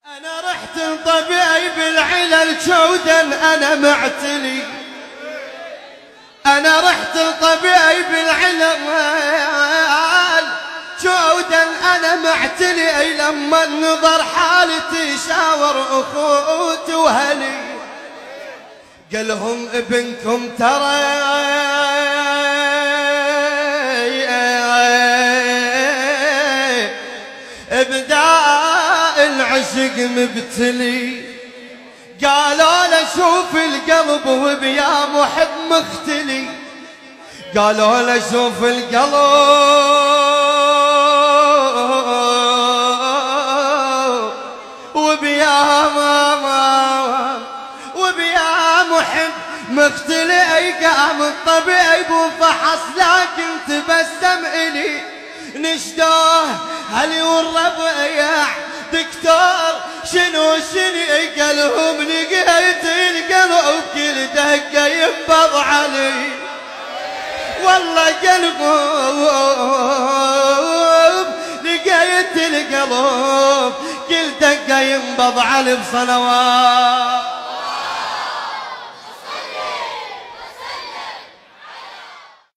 أنا رحت لطبيب العلل جودا أنا معتلي. أنا رحت لطبيب العلل جودا أنا معتلي. لما النظر حالتي شاور أخوتي وهلي قالهم ابنكم ترى ابداء العشق مبتلي. قالوا له شوف القلب وبيا محب مختلي. قالوا له شوف القلب وبيا محب مختلي. قام الطبيب وفحص لكن تبسم إلي. نشدوه هلي والربيع دكتور شنو قالهم لقيت القلب كل دقة ينبض علي. والله قلبهم لقيت القلب كل دقة ينبض علي بصلوات.